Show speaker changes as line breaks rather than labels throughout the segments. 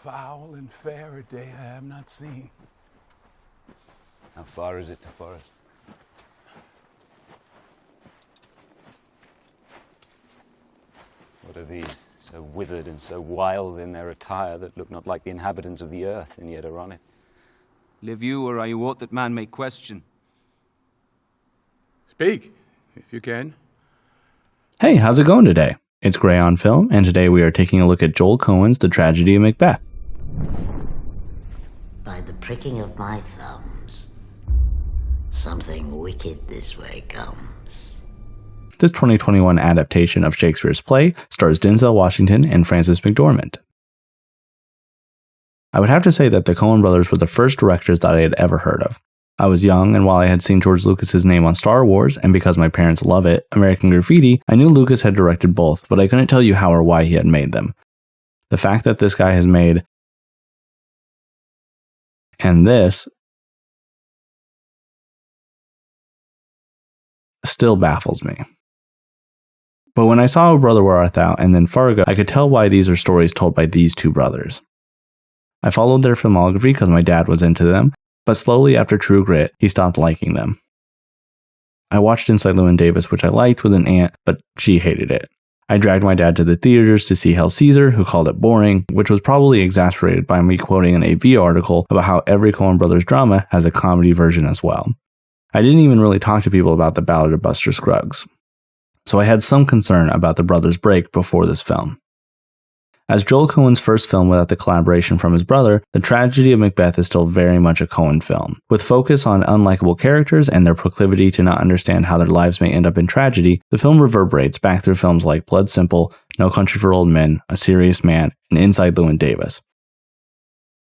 foul and fair a day I have not seen.
How far is it to Forest? What are these, so withered and so wild in their attire that look not like the inhabitants of the earth, and yet are on it?
Live you, or are you aught that man may question?
Speak, if you can.
Hey, how's it going today? It's Gray on Film, and today we are taking a look at Joel Coen's The Tragedy of Macbeth.
By the pricking of my thumbs, something wicked this way comes.
This 2021 adaptation of Shakespeare's play stars Denzel Washington and Frances McDormand. I would have to say that the Coen brothers were the first directors that I had ever heard of. I was young, and while I had seen George Lucas's name on Star Wars, and because my parents love it, American Graffiti, I knew Lucas had directed both, but I couldn't tell you how or why he had made them. The fact that this guy has made and this still baffles me. But when I saw O Brother Where Art Thou and then Fargo, I could tell why these are stories told by these two brothers. I followed their filmography because my dad was into them, but slowly after True Grit, he stopped liking them. I watched Inside Llewyn Davis, which I liked with an aunt, but she hated it. I dragged my dad to the theaters to see Hail Caesar, who called it boring, which was probably exasperated by me quoting an AV article about how every Coen Brothers drama has a comedy version as well. I didn't even really talk to people about the Ballad of Buster Scruggs. So I had some concern about the brothers' break before this film. As Joel Coen's first film without the collaboration from his brother, The Tragedy of Macbeth is still very much a Coen film. With focus on unlikable characters and their proclivity to not understand how their lives may end up in tragedy, the film reverberates back through films like Blood Simple, No Country for Old Men, A Serious Man, and Inside Llewyn Davis.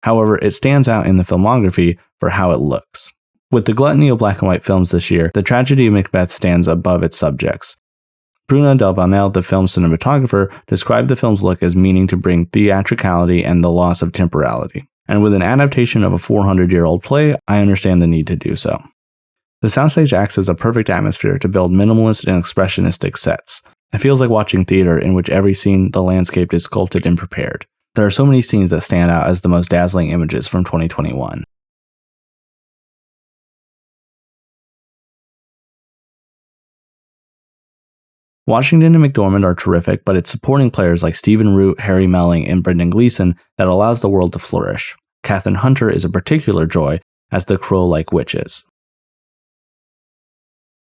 However, it stands out in the filmography for how it looks. With the gluttony of black and white films this year, The Tragedy of Macbeth stands above its subjects. Bruna Del Bonel, the film's cinematographer, described the film's look as meaning to bring theatricality and the loss of temporality. And with an adaptation of a 400-year-old play, I understand the need to do so. The soundstage acts as a perfect atmosphere to build minimalist and expressionistic sets. It feels like watching theater in which every scene the landscape is sculpted and prepared. There are so many scenes that stand out as the most dazzling images from 2021. Washington and McDormand are terrific, but it's supporting players like Stephen Root, Harry Melling, and Brendan Gleeson that allows the world to flourish. Catherine Hunter is a particular joy as the crow-like witches.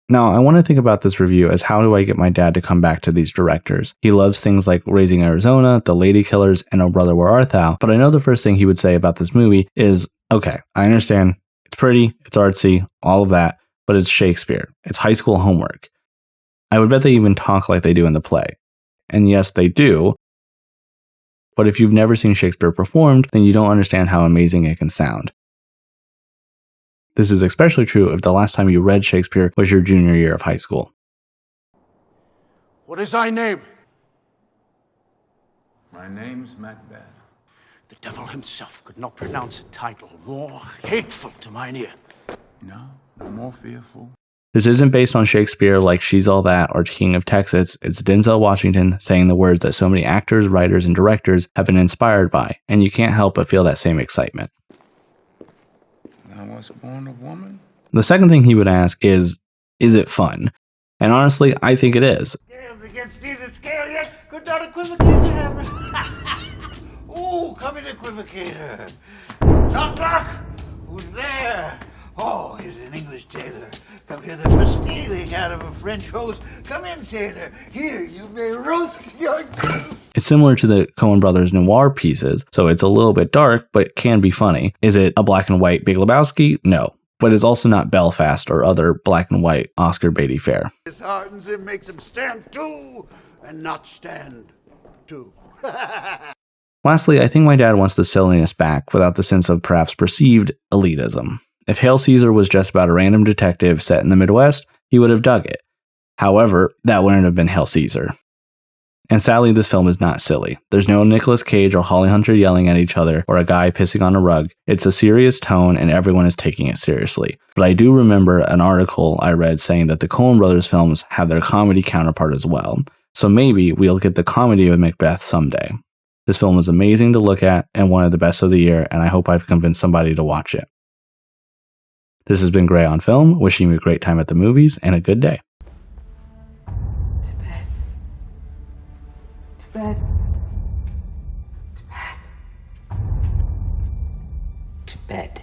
Now, I want to think about this review as how do I get my dad to come back to these directors. He loves things like Raising Arizona, The Lady Killers, and Oh Brother Where Art Thou, but I know the first thing he would say about this movie is, okay, I understand, it's pretty, it's artsy, all of that, but it's Shakespeare. It's high school homework. I would bet they even talk like they do in the play. And yes, they do. But if you've never seen Shakespeare performed, then you don't understand how amazing it can sound. This is especially true if the last time you read Shakespeare was your junior year of high school.
What is thy name? My name's Macbeth.
The devil himself could not pronounce a title more hateful to mine ear.
No more fearful.
This isn't based on Shakespeare like She's All That or King of Texas. It's Denzel Washington saying the words that so many actors, writers, and directors have been inspired by, and you can't help but feel that same excitement.
Thou wast born of woman?
The second thing he would ask is it fun? And honestly, I think it is.
Scales against thee, the scale yet could not equivocate the hammer. Ooh, come in, equivocator. Knock, knock. Who's there? Oh, he's an English tailor. Come hither for stealing out of a French hose. Come in, tailor. Here you may roast your goose.
It's similar to the Coen brothers noir pieces, so it's a little bit dark, but can be funny. Is it a black and white Big Lebowski? No. But it's also not Belfast or other black and white Oscar Beatty fare.
Disheartens him, makes him stand too, and not stand too.
Lastly, I think my dad wants the silliness back without the sense of perhaps perceived elitism. If Hail Caesar was just about a random detective set in the Midwest, he would have dug it. However, that wouldn't have been Hail Caesar. And sadly, this film is not silly. There's no Nicolas Cage or Holly Hunter yelling at each other or a guy pissing on a rug. It's a serious tone and everyone is taking it seriously. But I do remember an article I read saying that the Coen brothers films have their comedy counterpart as well. So maybe we'll get the comedy of Macbeth someday. This film is amazing to look at and one of the best of the year, and I hope I've convinced somebody to watch it. This has been Gray on Film, wishing you a great time at the movies and a good day.
To bed. To bed. To bed. To bed.